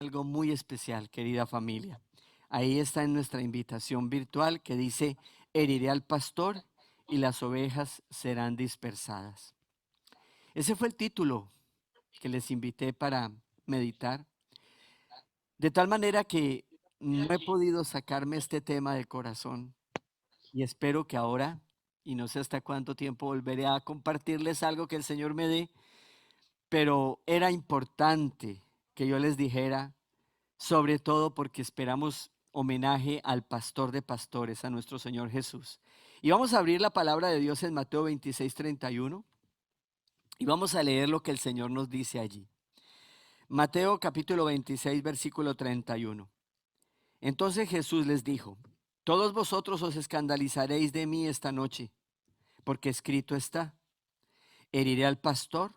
Algo muy especial, querida familia. Ahí está en nuestra invitación virtual que dice, heriré al pastor y las ovejas serán dispersadas. Ese fue el título que les invité para meditar, de tal manera que no he podido sacarme este tema del corazón y espero que ahora, y no sé hasta cuánto tiempo, volveré a compartirles algo que el Señor me dé, pero era importante que yo les dijera, sobre todo porque esperamos homenaje al pastor de pastores, a nuestro Señor Jesús. Y vamos a abrir la palabra de Dios en Mateo 26:31 y vamos a leer lo que el Señor nos dice allí. Mateo capítulo 26, versículo 31. Entonces Jesús les dijo, todos vosotros os escandalizaréis de mí esta noche, porque escrito está, heriré al pastor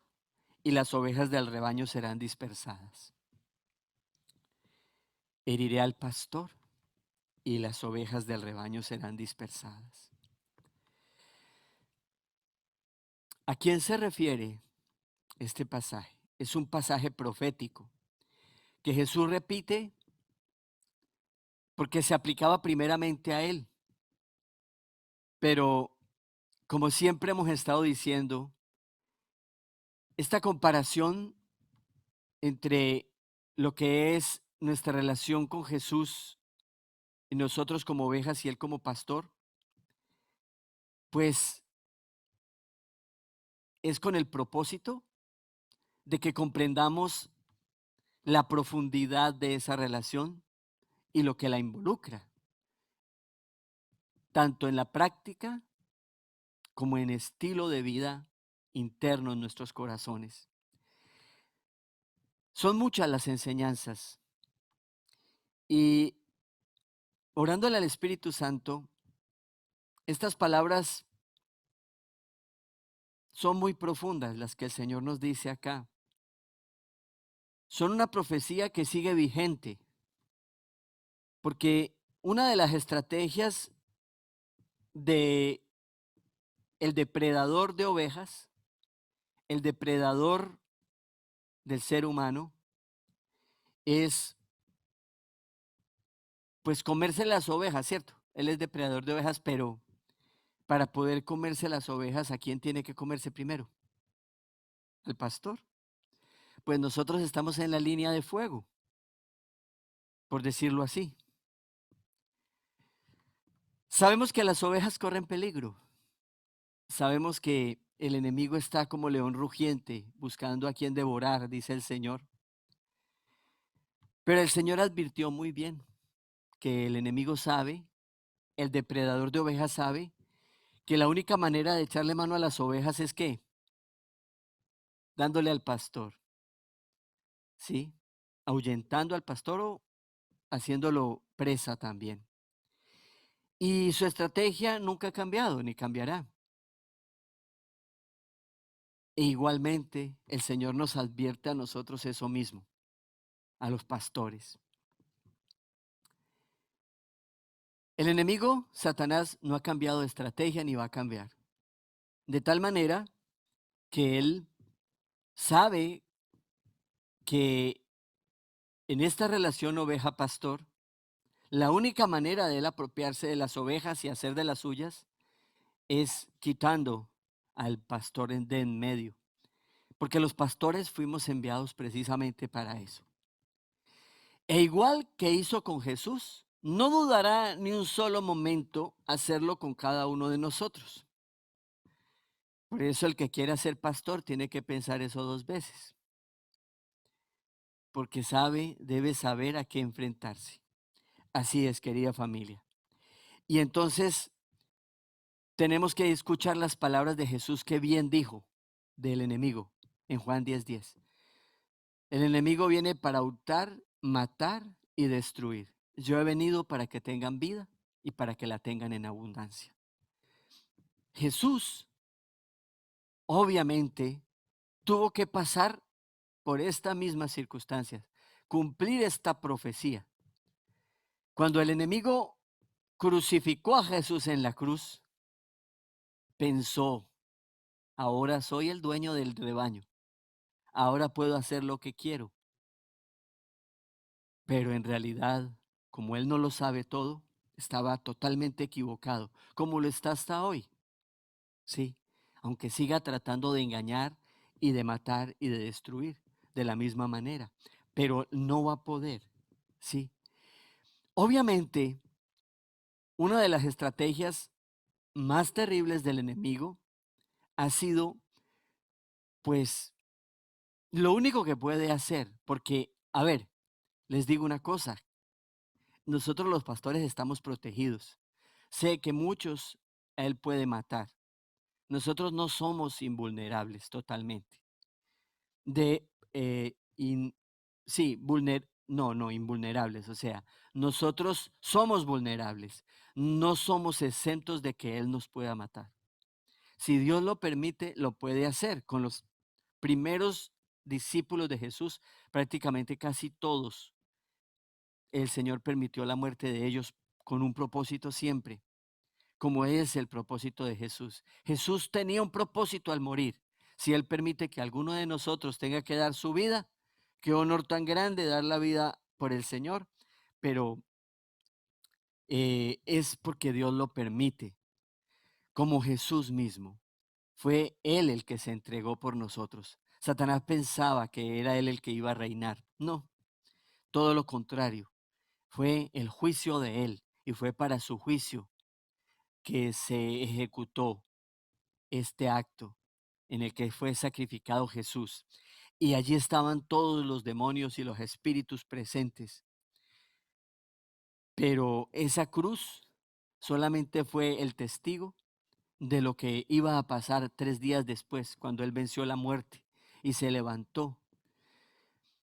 y las ovejas del rebaño serán dispersadas. Heriré al pastor y las ovejas del rebaño serán dispersadas. ¿A quién se refiere este pasaje? Es un pasaje profético que Jesús repite porque se aplicaba primeramente a él. Pero como siempre hemos estado diciendo, esta comparación entre lo que es nuestra relación con Jesús y nosotros como ovejas y él como pastor, pues es con el propósito de que comprendamos la profundidad de esa relación y lo que la involucra, tanto en la práctica como en estilo de vida interno en nuestros corazones. Son muchas las enseñanzas y orándole al Espíritu Santo, estas palabras son muy profundas, las que el Señor nos dice acá. Son una profecía que sigue vigente, porque una de las estrategias de el depredador de ovejas, el depredador del ser humano, es pues comerse las ovejas, ¿cierto? Él es depredador de ovejas, pero para poder comerse las ovejas, ¿a quién tiene que comerse primero? Al pastor. Pues nosotros estamos en la línea de fuego, por decirlo así. Sabemos que las ovejas corren peligro. Sabemos que el enemigo está como león rugiente, buscando a quien devorar, dice el Señor. Pero el Señor advirtió muy bien que el enemigo sabe, el depredador de ovejas sabe, que la única manera de echarle mano a las ovejas es que dándole al pastor, ¿sí? Ahuyentando al pastor o haciéndolo presa también. Y su estrategia nunca ha cambiado ni cambiará. E igualmente el Señor nos advierte a nosotros eso mismo, a los pastores. El enemigo, Satanás, no ha cambiado de estrategia ni va a cambiar. De tal manera que él sabe que en esta relación oveja-pastor, la única manera de él apropiarse de las ovejas y hacer de las suyas es quitando al pastor de en medio. Porque los pastores fuimos enviados precisamente para eso. E igual que hizo con Jesús, no dudará ni un solo momento hacerlo con cada uno de nosotros. Por eso el que quiera ser pastor tiene que pensar eso dos veces, porque sabe, debe saber a qué enfrentarse. Así es, querida familia. Y entonces tenemos que escuchar las palabras de Jesús que bien dijo del enemigo en Juan 10:10. El enemigo viene para hurtar, matar y destruir. Yo he venido para que tengan vida y para que la tengan en abundancia. Jesús, obviamente, tuvo que pasar por estas mismas circunstancias, cumplir esta profecía. Cuando el enemigo crucificó a Jesús en la cruz, pensó, ahora soy el dueño del rebaño, ahora puedo hacer lo que quiero. pero en realidad, como él no lo sabe todo, estaba totalmente equivocado, como lo está hasta hoy, ¿sí? Aunque siga tratando de engañar y de matar y de destruir de la misma manera, pero no va a poder, ¿sí? Obviamente, una de las estrategias más terribles del enemigo ha sido, pues, lo único que puede hacer, porque, a ver, les digo una cosa, nosotros los pastores estamos protegidos. Sé que muchos él puede matar. Nosotros no somos invulnerables totalmente. De, sí, no, invulnerables. O sea, nosotros somos vulnerables. No somos exentos de que él nos pueda matar. Si Dios lo permite, lo puede hacer. Con los primeros discípulos de Jesús, prácticamente casi todos, el Señor permitió la muerte de ellos con un propósito siempre, como es el propósito de Jesús. Jesús tenía un propósito al morir. Si Él permite que alguno de nosotros tenga que dar su vida, qué honor tan grande dar la vida por el Señor, pero es porque Dios lo permite, como Jesús mismo. Fue Él el que se entregó por nosotros. Satanás pensaba que era Él el que iba a reinar. No, todo lo contrario. Fue el juicio de Él y fue para su juicio que se ejecutó este acto en el que fue sacrificado Jesús. Y allí estaban todos los demonios y los espíritus presentes. Pero esa cruz solamente fue el testigo de lo que iba a pasar 3 días después, cuando Él venció la muerte y se levantó.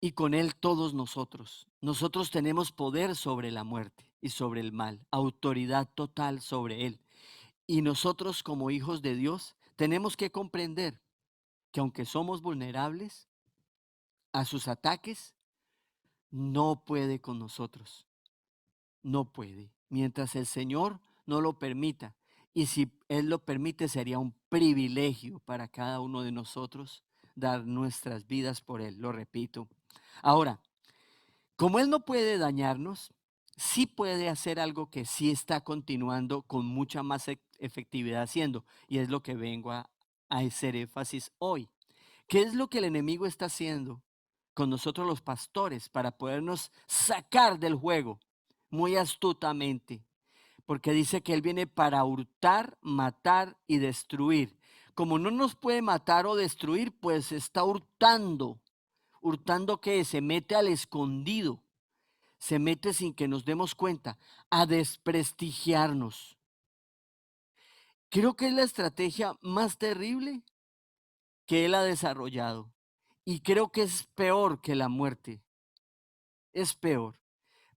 Y con Él todos nosotros. Nosotros tenemos poder sobre la muerte y sobre el mal, autoridad total sobre Él. Y nosotros como hijos de Dios tenemos que comprender que aunque somos vulnerables a sus ataques, no puede con nosotros, no puede. Mientras el Señor no lo permita, y si Él lo permite, sería un privilegio para cada uno de nosotros dar nuestras vidas por Él, lo repito. Ahora, como Él no puede dañarnos, sí puede hacer algo que sí está continuando con mucha más efectividad haciendo, y es lo que vengo a hacer énfasis hoy. ¿Qué es lo que el enemigo está haciendo con nosotros los pastores para podernos sacar del juego? Muy astutamente, porque dice que Él viene para hurtar, matar y destruir. Como no nos puede matar o destruir, pues está hurtando. ¿Hurtando qué? Se mete al escondido, se mete sin que nos demos cuenta, a desprestigiarnos. Creo que es la estrategia más terrible que Él ha desarrollado. Y creo que es peor que la muerte, es peor.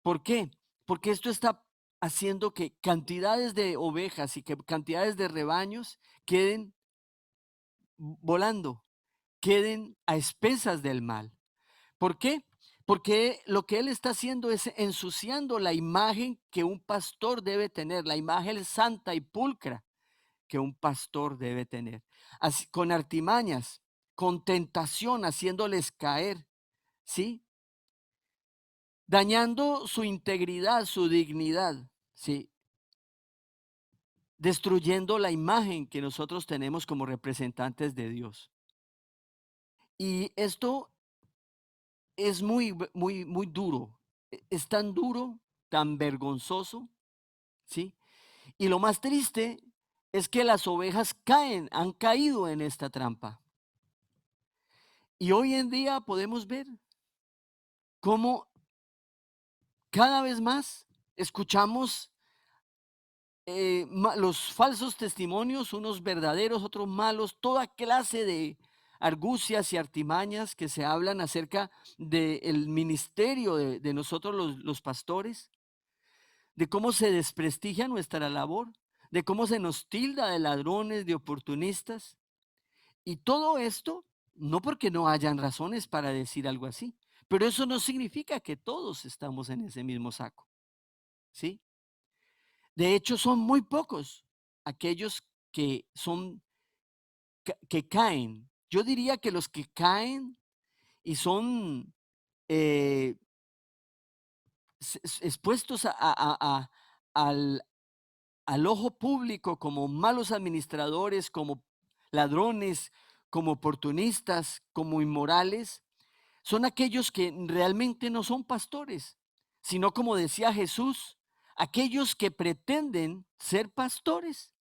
¿Por qué? Porque esto está haciendo que cantidades de ovejas y que cantidades de rebaños queden volando, queden a expensas del mal. ¿Por qué? Porque lo que él está haciendo es ensuciando la imagen que un pastor debe tener, la imagen santa y pulcra que un pastor debe tener. Así, con artimañas, con tentación, haciéndoles caer, ¿sí? Dañando su integridad, su dignidad, ¿sí? Destruyendo la imagen que nosotros tenemos como representantes de Dios. Y esto es muy duro. Es tan duro, tan vergonzoso, ¿sí? Y lo más triste es que las ovejas caen, han caído en esta trampa. Y hoy en día podemos ver cómo cada vez más escuchamos los falsos testimonios, unos verdaderos, otros malos, toda clase de argucias y artimañas que se hablan acerca del ministerio de nosotros los pastores, de cómo se desprestigia nuestra labor, de cómo se nos tilda de ladrones, de oportunistas. Y todo esto, no porque no hayan razones para decir algo así, pero eso no significa que todos estamos en ese mismo saco, ¿sí? De hecho, son muy pocos aquellos que son que caen. Yo diría que los que caen y son, eh, expuestos al, al ojo público como malos administradores, como ladrones, como oportunistas, como inmorales, son aquellos que realmente no son pastores, sino como decía Jesús, aquellos que pretenden ser pastores,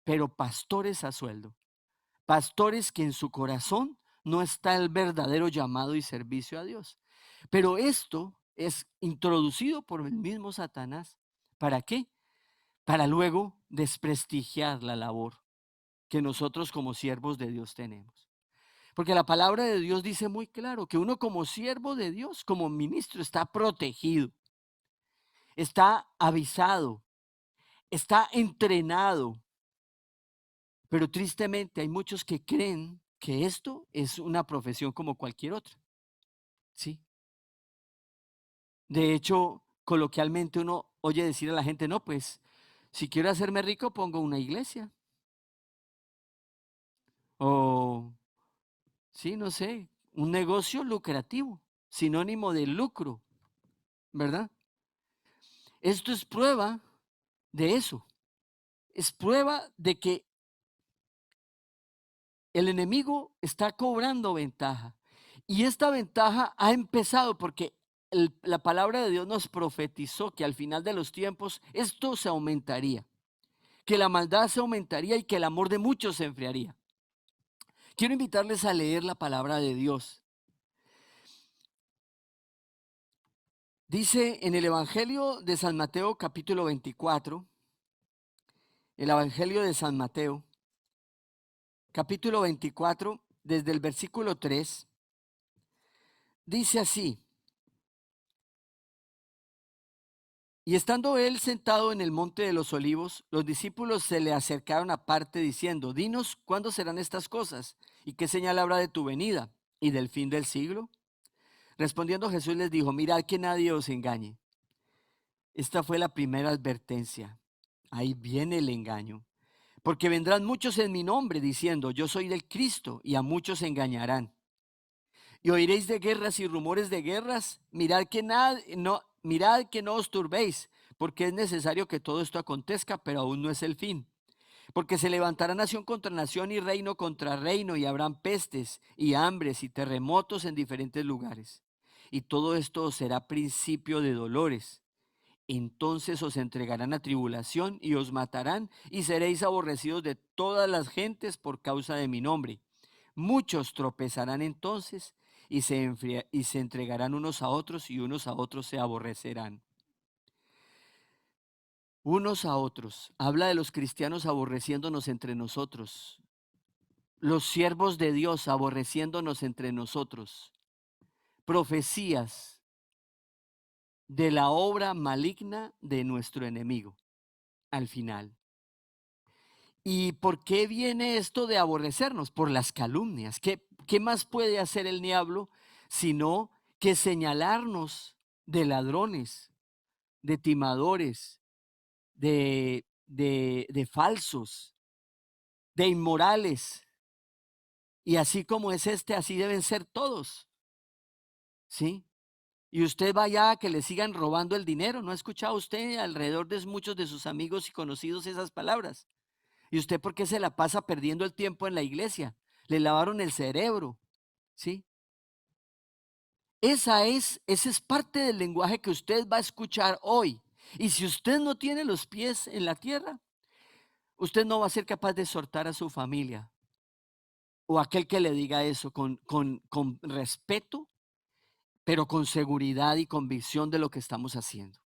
pero pastores a sueldo, pastores que en su corazón no está el verdadero llamado y servicio a Dios. Pero esto es introducido por el mismo Satanás. ¿Para qué? Para luego desprestigiar la labor que nosotros como siervos de Dios tenemos. Porque la palabra de Dios dice muy claro que uno como siervo de Dios, como ministro, está protegido, está avisado, está entrenado. Pero tristemente hay muchos que creen que esto es una profesión como cualquier otra. ¿Sí? De hecho, coloquialmente uno oye decir a la gente, no, pues si quiero hacerme rico, pongo una iglesia. O, sí, no sé, un negocio lucrativo, sinónimo de lucro, ¿verdad? Esto es prueba de eso. Es prueba de que el enemigo está cobrando ventaja. Y esta ventaja ha empezado porque la palabra de Dios nos profetizó que al final de los tiempos esto se aumentaría, que la maldad se aumentaría y que el amor de muchos se enfriaría. Quiero invitarles a leer la palabra de Dios. Dice en el Evangelio de San Mateo capítulo 24, el Evangelio de San Mateo capítulo 24, desde el versículo 3, dice así: y estando él sentado en el monte de los olivos, los discípulos se le acercaron aparte diciendo: dinos cuándo serán estas cosas y qué señal habrá de tu venida y del fin del siglo. Respondiendo Jesús les dijo: mirad que nadie os engañe. Esta fue la primera advertencia. Ahí viene el engaño. Porque vendrán muchos en mi nombre diciendo: yo soy del Cristo, y a muchos engañarán. Y oiréis de guerras y rumores de guerras. Mirad que no os turbéis, porque es necesario que todo esto acontezca, pero aún no es el fin. Porque se levantará nación contra nación y reino contra reino, y habrán pestes y hambres y terremotos en diferentes lugares. Y todo esto será principio de dolores. Entonces os entregarán a tribulación y os matarán, y seréis aborrecidos de todas las gentes por causa de mi nombre. Muchos tropezarán entonces y se entregarán unos a otros, y unos a otros se aborrecerán. Unos a otros. Habla de los cristianos aborreciéndonos entre nosotros. Los siervos de Dios aborreciéndonos entre nosotros. Profecías de la obra maligna de nuestro enemigo al final. ¿Y por qué viene esto de aborrecernos? Por las calumnias. ¿Qué más puede hacer el diablo sino que señalarnos de ladrones, de timadores, de falsos, de inmorales? Y así como es este, así deben ser todos, ¿sí? Y usted vaya a que le sigan robando el dinero. ¿No ha escuchado usted alrededor de muchos de sus amigos y conocidos esas palabras? ¿Y usted por qué se la pasa perdiendo el tiempo en la iglesia? Le lavaron el cerebro, ¿sí? Ese es parte del lenguaje que usted va a escuchar hoy. Y si usted no tiene los pies en la tierra, usted no va a ser capaz de exhortar a su familia o aquel que le diga eso con respeto, pero con seguridad y convicción de lo que estamos haciendo.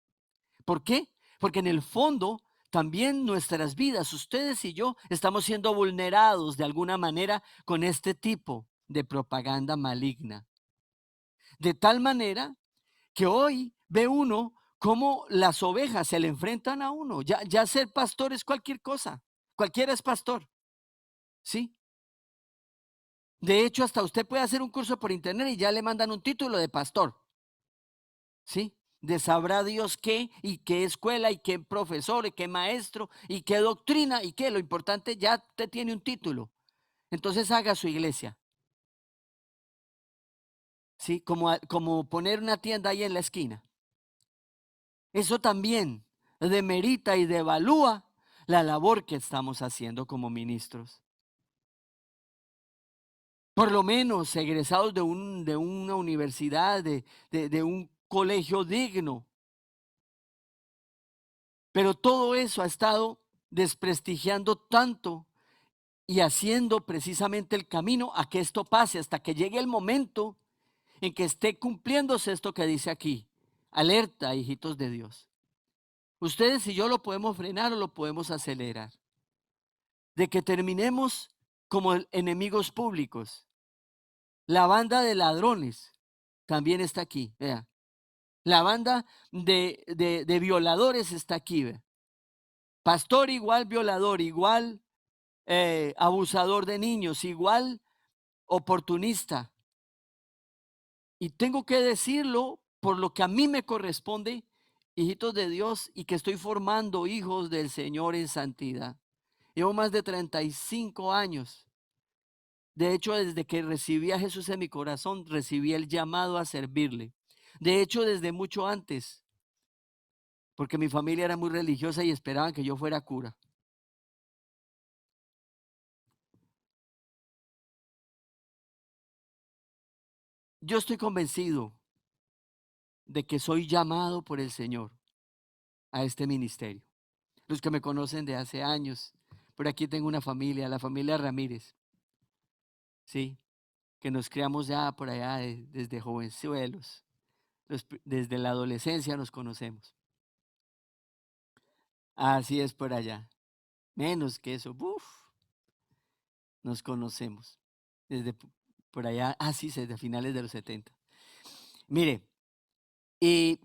¿Por qué? Porque en el fondo también nuestras vidas, ustedes y yo, estamos siendo vulnerados de alguna manera con este tipo de propaganda maligna. De tal manera que hoy ve uno cómo las ovejas se le enfrentan a uno. Ya ser pastor es cualquier cosa. Cualquiera es pastor. ¿Sí? De hecho, hasta usted puede hacer un curso por internet y ya le mandan un título de pastor. ¿Sí? De sabrá Dios qué y qué escuela y qué profesor y qué maestro y qué doctrina y qué. Lo importante, ya usted tiene un título. Entonces haga su iglesia. ¿Sí? Como poner una tienda ahí en la esquina. Eso también demerita y devalúa la labor que estamos haciendo como ministros. Por lo menos egresados de una universidad, de un colegio digno. Pero todo eso ha estado desprestigiando tanto y haciendo precisamente el camino a que esto pase, hasta que llegue el momento en que esté cumpliéndose esto que dice aquí. Alerta, hijitos de Dios. Ustedes y yo lo podemos frenar o lo podemos acelerar. De que terminemos como enemigos públicos. La banda de ladrones también está aquí, vea. La banda de violadores está aquí, vea. Pastor igual violador, igual abusador de niños, igual oportunista. Y tengo que decirlo por lo que a mí me corresponde, hijitos de Dios, y que estoy formando hijos del Señor en santidad. Llevo más de 35 años. De hecho, desde que recibí a Jesús en mi corazón, recibí el llamado a servirle. De hecho, desde mucho antes, porque mi familia era muy religiosa y esperaban que yo fuera cura. Yo estoy convencido de que soy llamado por el Señor a este ministerio. Los que me conocen de hace años, por aquí tengo una familia, la familia Ramírez, sí, que nos criamos ya por allá desde jovenzuelos, desde la adolescencia nos conocemos. Así es por allá, menos que eso, uf, nos conocemos desde por allá, sí, desde finales de los 70. Mire, y,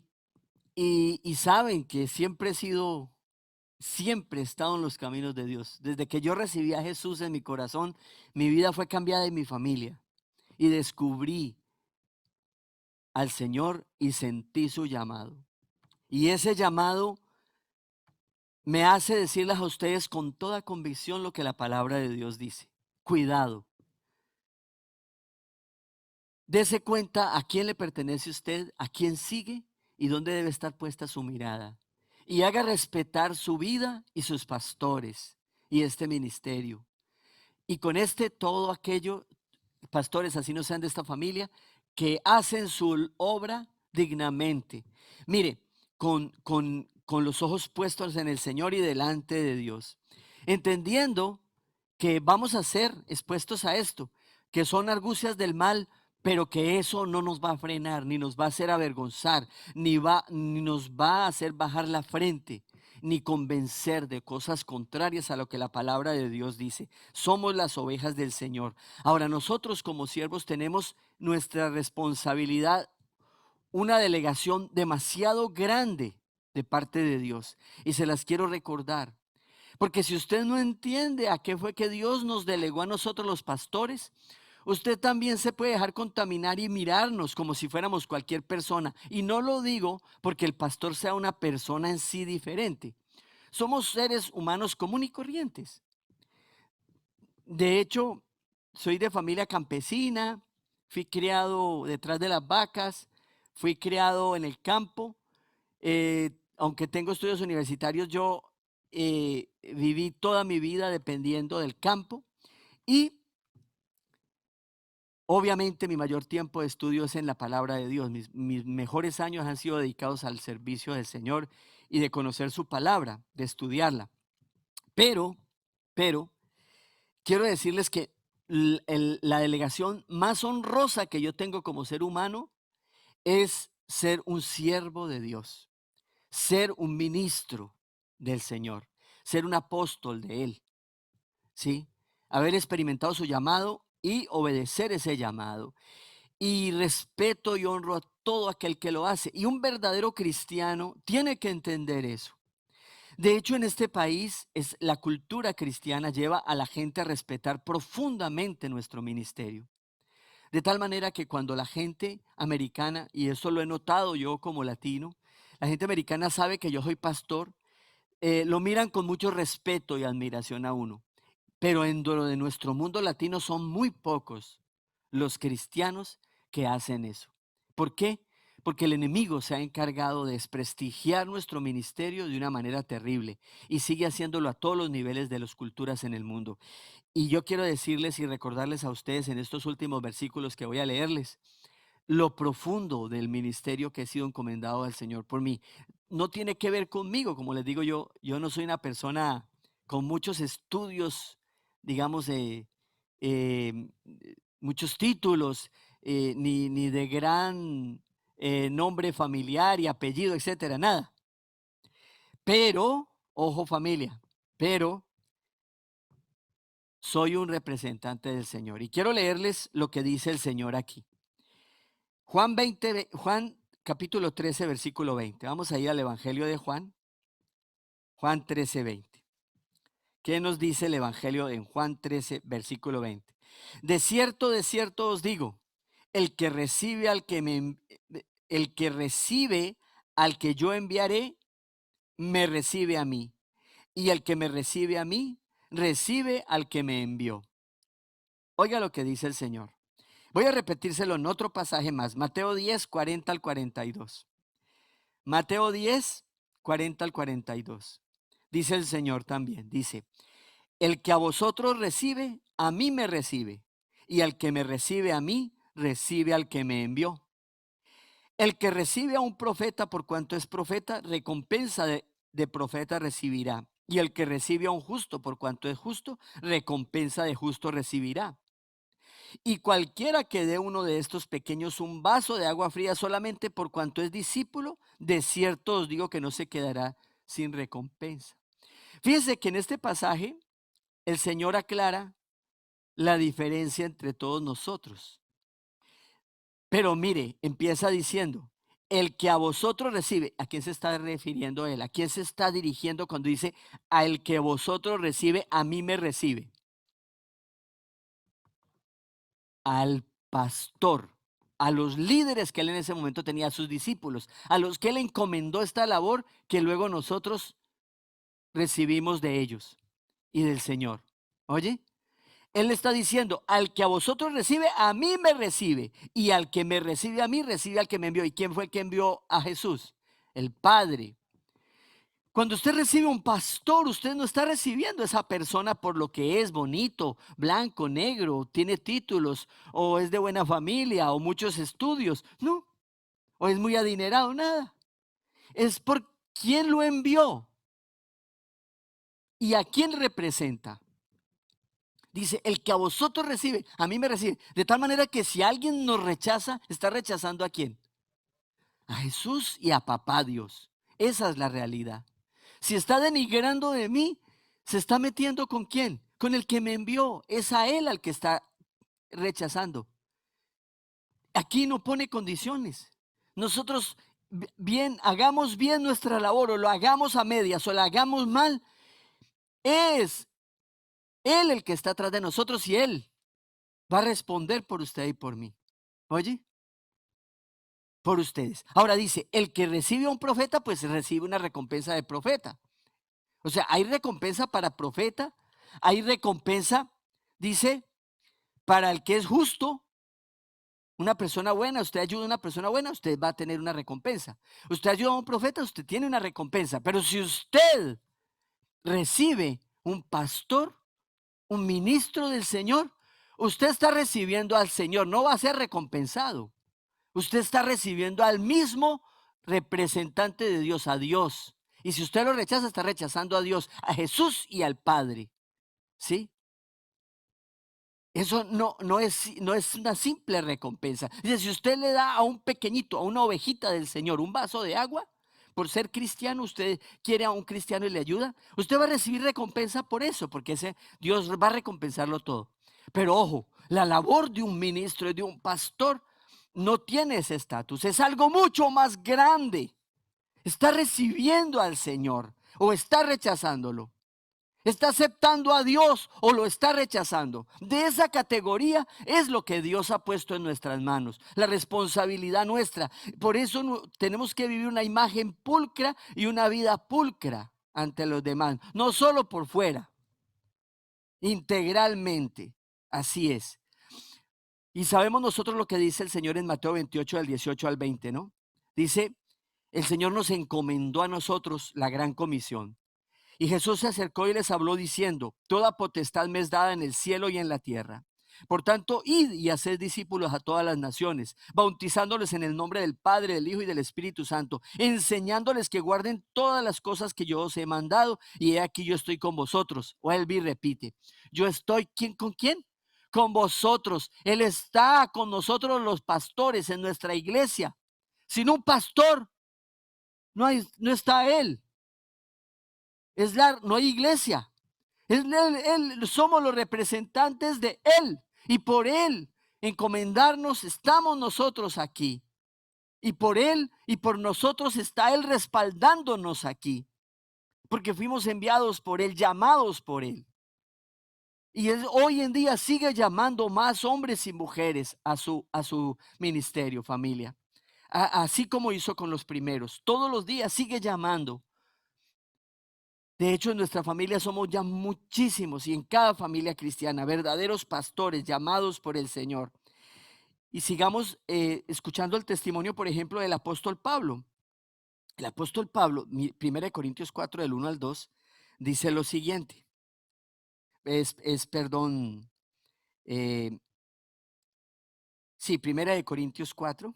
y saben que siempre he estado en los caminos de Dios. Desde que yo recibí a Jesús en mi corazón, mi vida fue cambiada y mi familia. Y descubrí al Señor y sentí su llamado. Y ese llamado me hace decirles a ustedes con toda convicción lo que la palabra de Dios dice. Cuidado. Dese cuenta a quién le pertenece usted, a quién sigue y dónde debe estar puesta su mirada. Y haga respetar su vida y sus pastores y este ministerio. Y con todo aquello, pastores, así no sean de esta familia, que hacen su obra dignamente. Mire, con los ojos puestos en el Señor y delante de Dios, entendiendo que vamos a ser expuestos a esto, que son argucias del mal, pero que eso no nos va a frenar, ni nos va a hacer avergonzar, ni nos va a hacer bajar la frente, ni convencer de cosas contrarias a lo que la palabra de Dios dice. Somos las ovejas del Señor. Ahora nosotros como siervos tenemos nuestra responsabilidad, una delegación demasiado grande de parte de Dios. Y se las quiero recordar. Porque si usted no entiende a qué fue que Dios nos delegó a nosotros los pastores, usted también se puede dejar contaminar y mirarnos como si fuéramos cualquier persona. Y no lo digo porque el pastor sea una persona en sí diferente. Somos seres humanos comunes y corrientes. De hecho, soy de familia campesina, fui criado detrás de las vacas, fui criado en el campo. Aunque tengo estudios universitarios, yo viví toda mi vida dependiendo del campo y obviamente mi mayor tiempo de estudio es en la palabra de Dios. Mis mejores años han sido dedicados al servicio del Señor y de conocer su palabra, de estudiarla. Pero, pero, quiero decirles que la delegación más honrosa que yo tengo como ser humano es ser un siervo de Dios, ser un ministro del Señor, ser un apóstol de Él, ¿sí? Haber experimentado su llamado y obedecer ese llamado. Y respeto y honro a todo aquel que lo hace. Y un verdadero cristiano tiene que entender eso. De hecho, en este país la cultura cristiana lleva a la gente a respetar profundamente nuestro ministerio. De tal manera que cuando la gente americana, y eso lo he notado yo como latino, la gente americana sabe que yo soy pastor, lo miran con mucho respeto y admiración a uno. Pero dentro de nuestro mundo latino son muy pocos los cristianos que hacen eso. ¿Por qué? porque el enemigo se ha encargado de desprestigiar nuestro ministerio de una manera terrible y sigue haciéndolo a todos los niveles de las culturas en el mundo. Y yo quiero decirles y recordarles a ustedes en estos últimos versículos que voy a leerles, lo profundo del ministerio que he sido encomendado al Señor por mí. No tiene que ver conmigo, como les digo yo no soy una persona con muchos estudios, digamos, eh, muchos títulos, ni de gran nombre familiar y apellido, etcétera, nada. Pero, ojo familia, pero soy un representante del Señor. Y quiero leerles lo que dice el Señor aquí. Juan capítulo 13, versículo 20. Vamos a ir al Evangelio de Juan. Juan 13, 20. ¿Qué nos dice el Evangelio en Juan 13, versículo 20? De cierto os digo, el que recibe al que el que recibe al que yo enviaré, me recibe a mí. Y el que me recibe a mí, recibe al que me envió. Oiga lo que dice el Señor. Voy a repetírselo en otro pasaje más. Mateo 10, 40 al 42. Mateo 10, 40 al 42. Dice el Señor también, dice, el que a vosotros recibe, a mí me recibe, y al que me recibe a mí, recibe al que me envió. El que recibe a un profeta por cuanto es profeta, recompensa de profeta recibirá. Y el que recibe a un justo por cuanto es justo, recompensa de justo recibirá. Y cualquiera que dé uno de estos pequeños un vaso de agua fría solamente por cuanto es discípulo, de cierto os digo que no se quedará sin recompensa. Fíjense que en este pasaje el Señor aclara la diferencia entre todos nosotros. Pero mire, empieza diciendo, el que a vosotros recibe, ¿a quién se está refiriendo él? ¿A quién se está dirigiendo cuando dice, a el que vosotros recibe, a mí me recibe? Al pastor, a los líderes que él en ese momento tenía, a sus discípulos, a los que él encomendó esta labor que luego nosotros recibimos de ellos y del Señor. Oye, él está diciendo, al que a vosotros recibe, a mí me recibe, y al que me recibe a mí, recibe al que me envió. ¿Y quién fue el que envió a Jesús? El Padre. Cuando usted recibe un pastor, usted no está recibiendo a esa persona por lo que es bonito, blanco, negro, tiene títulos, o es de buena familia, o muchos estudios. No, o es muy adinerado, nada. Es por quién lo envió y a quién representa. Dice, el que a vosotros recibe, a mí me recibe. De tal manera que si alguien nos rechaza, está rechazando a quién? A Jesús y a papá Dios. Esa es la realidad. Si está denigrando de mí, se está metiendo con quién? Con el que me envió. Es a él al que está rechazando. Aquí no pone condiciones. Nosotros bien, hagamos bien nuestra labor o lo hagamos a medias o lo hagamos mal. Es él el que está atrás de nosotros y él va a responder por usted y por mí. Oye, por ustedes. Ahora dice, el que recibe a un profeta, pues recibe una recompensa de profeta. O sea, hay recompensa para profeta, hay recompensa, dice, para el que es justo, una persona buena, usted ayuda a una persona buena, usted va a tener una recompensa. Usted ayuda a un profeta, usted tiene una recompensa. Pero si usted recibe un pastor, un ministro del Señor, usted está recibiendo al Señor, no va a ser recompensado. Usted está recibiendo al mismo representante de Dios, a Dios. Y si usted lo rechaza, está rechazando a Dios, a Jesús y al Padre. ¿Sí? Eso no es una simple recompensa. Dice, si usted le da a un pequeñito, a una ovejita del Señor, un vaso de agua, por ser cristiano, usted quiere a un cristiano y le ayuda, usted va a recibir recompensa por eso, porque ese Dios va a recompensarlo todo. Pero ojo, la labor de un ministro y de un pastor no tiene ese estatus, es algo mucho más grande. Está recibiendo al Señor o está rechazándolo. ¿Está aceptando a Dios o lo está rechazando? De esa categoría es lo que Dios ha puesto en nuestras manos, la responsabilidad nuestra. Por eso tenemos que vivir una imagen pulcra y una vida pulcra ante los demás, no solo por fuera, integralmente. Así es. Y sabemos nosotros lo que dice el Señor en Mateo 28 del 18 al 20, ¿no? Dice, el Señor nos encomendó a nosotros la gran comisión. Y Jesús se acercó y les habló diciendo, toda potestad me es dada en el cielo y en la tierra. Por tanto, id y haced discípulos a todas las naciones, bautizándoles en el nombre del Padre, del Hijo y del Espíritu Santo, enseñándoles que guarden todas las cosas que yo os he mandado, y he aquí yo estoy con vosotros. Vuelve y repite, yo estoy, ¿con quién? Con vosotros. Él está con nosotros los pastores en nuestra iglesia. Sin un pastor, no está Él. No hay iglesia. Somos los representantes de Él y por Él encomendarnos estamos nosotros aquí. Y por Él y por nosotros está Él respaldándonos aquí. Porque fuimos enviados por Él, llamados por Él. Y Él hoy en día sigue llamando más hombres y mujeres a su ministerio, familia. Así como hizo con los primeros. Todos los días sigue llamando. De hecho, en nuestra familia somos ya muchísimos y en cada familia cristiana, verdaderos pastores llamados por el Señor. Y sigamos escuchando el testimonio, por ejemplo, del apóstol Pablo. El apóstol Pablo, 1 Corintios 4, del 1 al 2, dice lo siguiente. Perdón, eh, sí, 1 Corintios 4.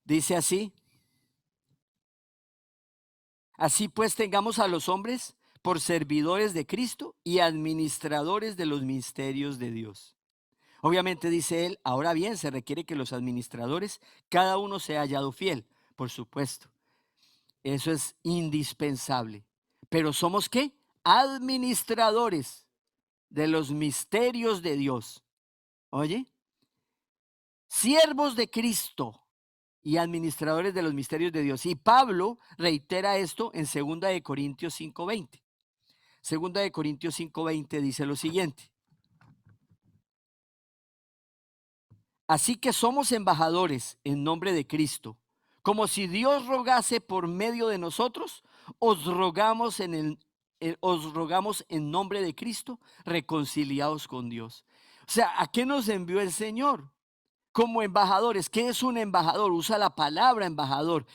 Dice así, así pues tengamos a los hombres por servidores de Cristo y administradores de los misterios de Dios. Obviamente dice él, ahora bien, se requiere que los administradores, cada uno sea hallado fiel, por supuesto. Eso es indispensable. Pero ¿somos qué? Administradores de los misterios de Dios. Oye, siervos de Cristo y administradores de los misterios de Dios. Y Pablo reitera esto en 2 Corintios 5:20. 2 Corintios 5:20 dice lo siguiente. Así que somos embajadores en nombre de Cristo, como si Dios rogase por medio de nosotros, os rogamos en nombre de Cristo, reconciliados con Dios. O sea, ¿a qué nos envió el Señor? Como embajadores. ¿Qué es un embajador? Usa la palabra embajador.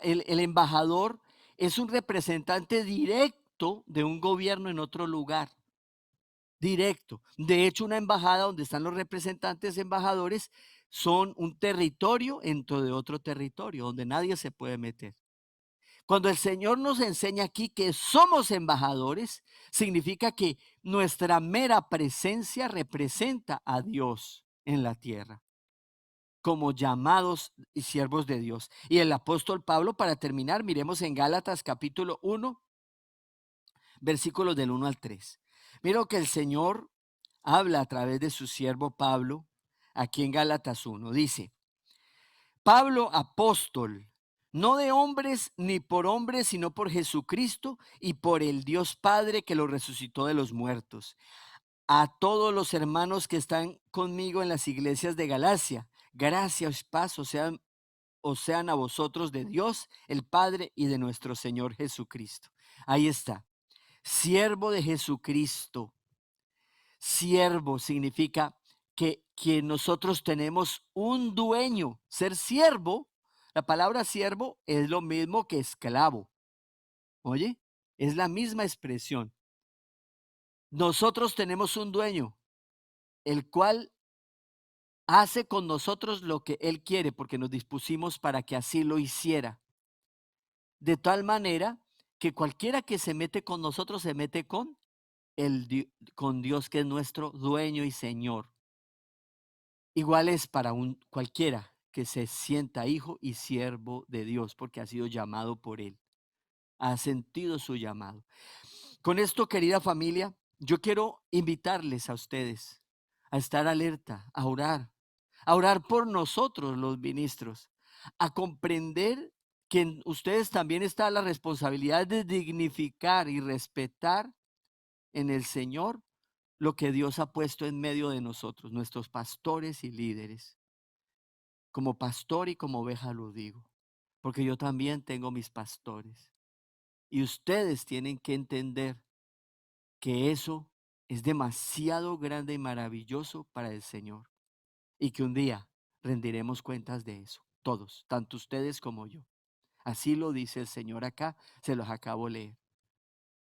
El embajador es un representante directo de un gobierno en otro lugar. Directo. De hecho, una embajada donde están los representantes embajadores son un territorio dentro de otro territorio, donde nadie se puede meter. Cuando el Señor nos enseña aquí que somos embajadores, significa que nuestra mera presencia representa a Dios en la tierra, como llamados y siervos de Dios. Y el apóstol Pablo, para terminar, miremos en Gálatas capítulo 1, versículos del 1 al 3. Mira que el Señor habla a través de su siervo Pablo aquí en Gálatas 1. Dice, Pablo apóstol, no de hombres ni por hombres, sino por Jesucristo y por el Dios Padre que lo resucitó de los muertos. A todos los hermanos que están conmigo en las iglesias de Galacia, gracias, paz, o sean a vosotros de Dios, el Padre y de nuestro Señor Jesucristo. Ahí está. Siervo de Jesucristo. Siervo significa que nosotros tenemos un dueño. Ser siervo, la palabra siervo es lo mismo que esclavo. Oye, es la misma expresión. Nosotros tenemos un dueño, el cual hace con nosotros lo que él quiere, porque nos dispusimos para que así lo hiciera. De tal manera que cualquiera que se mete con nosotros se mete con Dios, que es nuestro dueño y Señor. Igual es para cualquiera que se sienta hijo y siervo de Dios, porque ha sido llamado por Él, ha sentido su llamado. Con esto, querida familia, yo quiero invitarles a ustedes a estar alerta, a orar por nosotros los ministros, a comprender que en ustedes también está la responsabilidad de dignificar y respetar en el Señor lo que Dios ha puesto en medio de nosotros, nuestros pastores y líderes. Como pastor y como oveja lo digo, porque yo también tengo mis pastores. Y ustedes tienen que entender que eso es demasiado grande y maravilloso para el Señor. Y que un día rendiremos cuentas de eso, todos, tanto ustedes como yo. Así lo dice el Señor acá, se los acabo de leer.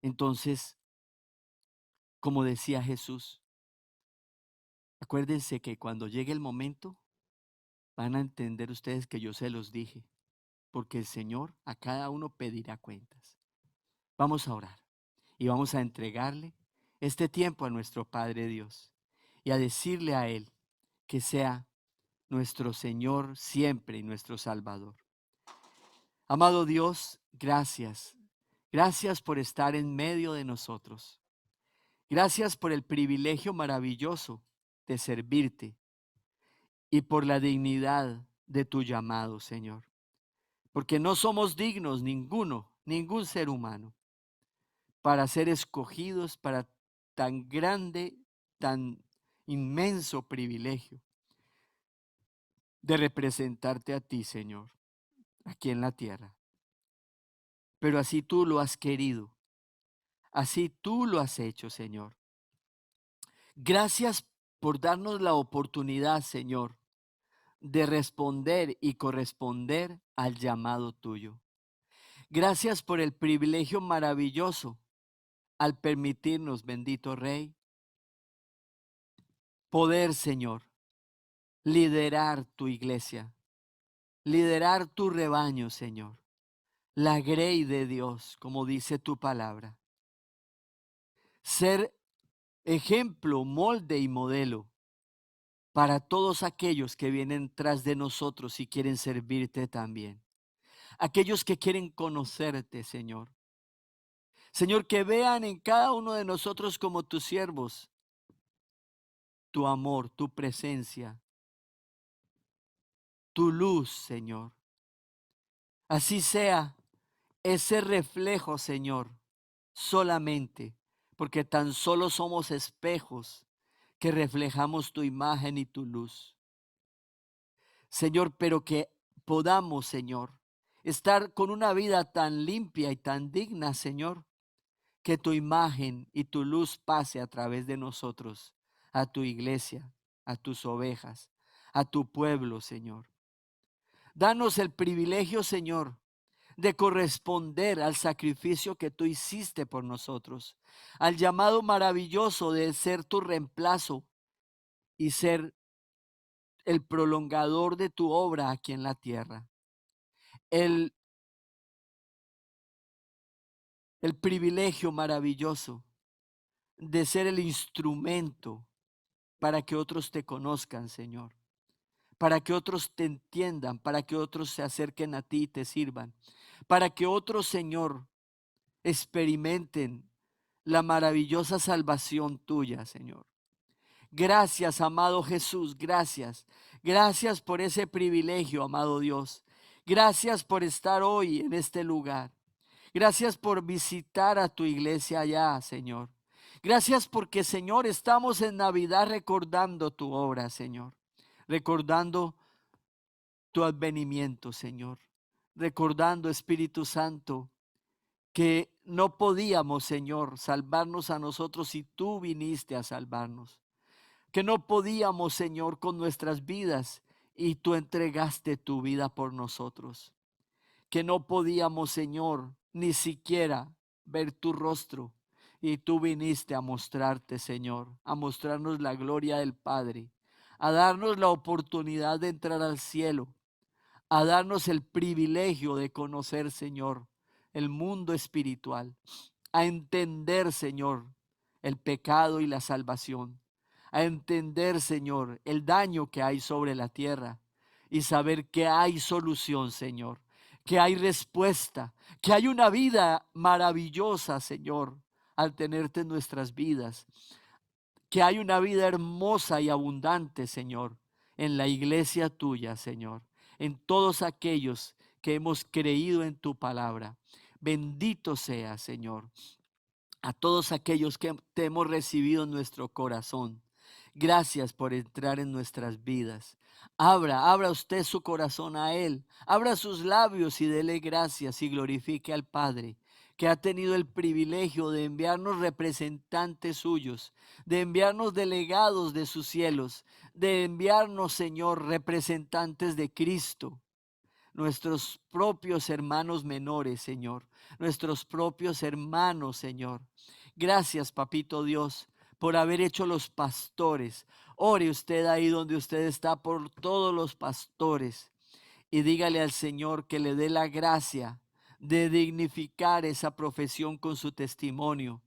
Entonces, como decía Jesús, acuérdense que cuando llegue el momento, van a entender ustedes que yo se los dije, porque el Señor a cada uno pedirá cuentas. Vamos a orar y vamos a entregarle este tiempo a nuestro Padre Dios y a decirle a Él que sea nuestro Señor siempre y nuestro Salvador. Amado Dios, gracias. Gracias por estar en medio de nosotros. Gracias por el privilegio maravilloso de servirte y por la dignidad de tu llamado, Señor. Porque no somos dignos ninguno, ningún ser humano, para ser escogidos para tan grande, tan inmenso privilegio de representarte a ti, Señor, aquí en la tierra. Pero así tú lo has querido, así tú lo has hecho, Señor. Gracias por darnos la oportunidad, Señor, de responder y corresponder al llamado tuyo. Gracias por el privilegio maravilloso al permitirnos, bendito Rey, poder, Señor, liderar tu iglesia, liderar tu rebaño, Señor, la grey de Dios, como dice tu palabra. Ser ejemplo, molde y modelo para todos aquellos que vienen tras de nosotros y quieren servirte también. Aquellos que quieren conocerte, Señor. Señor, que vean en cada uno de nosotros como tus siervos, tu amor, tu presencia, tu luz, Señor. Así sea ese reflejo, Señor, solamente, porque tan solo somos espejos que reflejamos tu imagen y tu luz. Señor, pero que podamos, Señor, estar con una vida tan limpia y tan digna, Señor, que tu imagen y tu luz pase a través de nosotros, a tu iglesia, a tus ovejas, a tu pueblo, Señor. Danos el privilegio, Señor, de corresponder al sacrificio que tú hiciste por nosotros, al llamado maravilloso de ser tu reemplazo y ser el prolongador de tu obra aquí en la tierra. El, el privilegio maravilloso de ser el instrumento para que otros te conozcan, Señor, para que otros te entiendan, para que otros se acerquen a ti y te sirvan, para que otros, Señor, experimenten la maravillosa salvación tuya, Señor. Gracias, amado Jesús, gracias. Gracias por ese privilegio, amado Dios. Gracias por estar hoy en este lugar. Gracias por visitar a tu iglesia allá, Señor. Gracias porque, Señor, estamos en Navidad recordando tu obra, Señor. Recordando tu advenimiento, Señor. Recordando, Espíritu Santo, que no podíamos, Señor, salvarnos a nosotros si tú viniste a salvarnos. Que no podíamos, Señor, con nuestras vidas y tú entregaste tu vida por nosotros. Que no podíamos, Señor, ni siquiera ver tu rostro y tú viniste a mostrarte, Señor, a mostrarnos la gloria del Padre, a darnos la oportunidad de entrar al cielo, a darnos el privilegio de conocer, Señor, el mundo espiritual, a entender, Señor, el pecado y la salvación, a entender, Señor, el daño que hay sobre la tierra y saber que hay solución, Señor, que hay respuesta, que hay una vida maravillosa, Señor, al tenerte en nuestras vidas, que hay una vida hermosa y abundante, Señor, en la iglesia tuya, Señor, en todos aquellos que hemos creído en tu palabra. Bendito sea, Señor, a todos aquellos que te hemos recibido en nuestro corazón. Gracias por entrar en nuestras vidas. Abra usted su corazón a Él. Abra sus labios y dele gracias y glorifique al Padre que ha tenido el privilegio de enviarnos representantes suyos, de enviarnos delegados de sus cielos, de enviarnos, Señor, representantes de Cristo, nuestros propios hermanos menores, Señor, nuestros propios hermanos, Señor. Gracias, Papito Dios, por haber hecho los pastores. Ore usted ahí donde usted está por todos los pastores y dígale al Señor que le dé la gracia de dignificar esa profesión con su testimonio,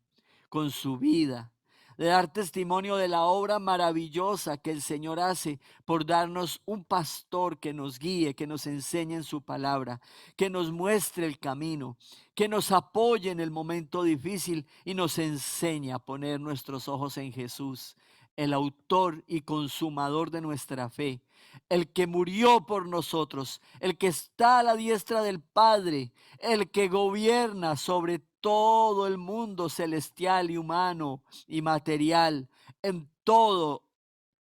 con su vida, de dar testimonio de la obra maravillosa que el Señor hace por darnos un pastor que nos guíe, que nos enseñe en su palabra, que nos muestre el camino, que nos apoye en el momento difícil y nos enseñe a poner nuestros ojos en Jesús, el autor y consumador de nuestra fe, el que murió por nosotros, el que está a la diestra del Padre, el que gobierna sobre todo el mundo celestial y humano y material, en todo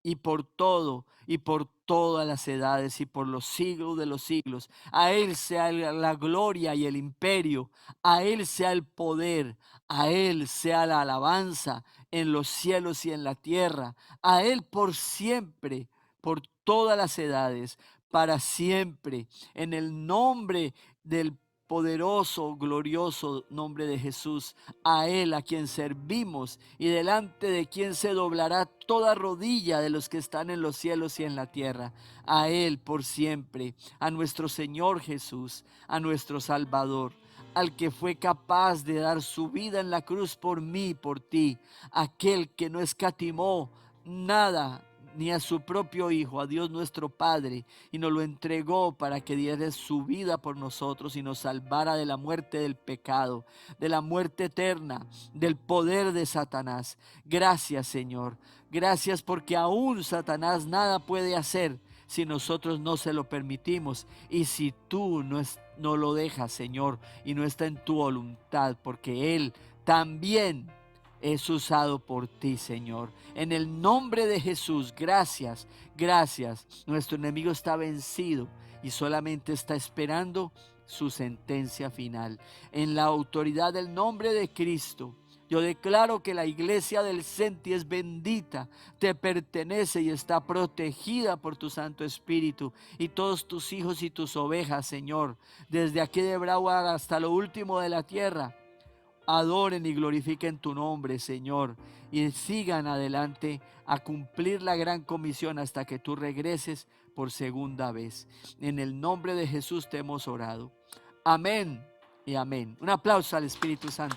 y por todas las edades y por los siglos de los siglos. A Él sea la gloria y el imperio, a Él sea el poder, a Él sea la alabanza en los cielos y en la tierra, a Él por siempre, por todas las edades, para siempre, en el nombre del poderoso, glorioso nombre de Jesús, a Él a quien servimos y delante de quien se doblará toda rodilla de los que están en los cielos y en la tierra, a Él por siempre, a nuestro Señor Jesús, a nuestro Salvador, al que fue capaz de dar su vida en la cruz por mí y por ti, aquel que no escatimó nada ni a su propio Hijo, a Dios nuestro Padre, y nos lo entregó para que diera su vida por nosotros y nos salvara de la muerte del pecado, de la muerte eterna, del poder de Satanás. Gracias, Señor. Gracias porque aún Satanás nada puede hacer si nosotros no se lo permitimos y si tú no lo dejas, Señor, y no está en tu voluntad, porque Él también es usado por ti, Señor. En el nombre de Jesús, gracias, gracias. Nuestro enemigo está vencido y solamente está esperando su sentencia final. En la autoridad del nombre de Cristo, yo declaro que la iglesia del Senti es bendita, te pertenece y está protegida por tu Santo Espíritu y todos tus hijos y tus ovejas, Señor, desde aquí de Broward hasta lo último de la tierra. Adoren y glorifiquen tu nombre, Señor, y sigan adelante a cumplir la gran comisión hasta que tú regreses por segunda vez. En el nombre de Jesús te hemos orado. Amén y amén. Un aplauso al Espíritu Santo.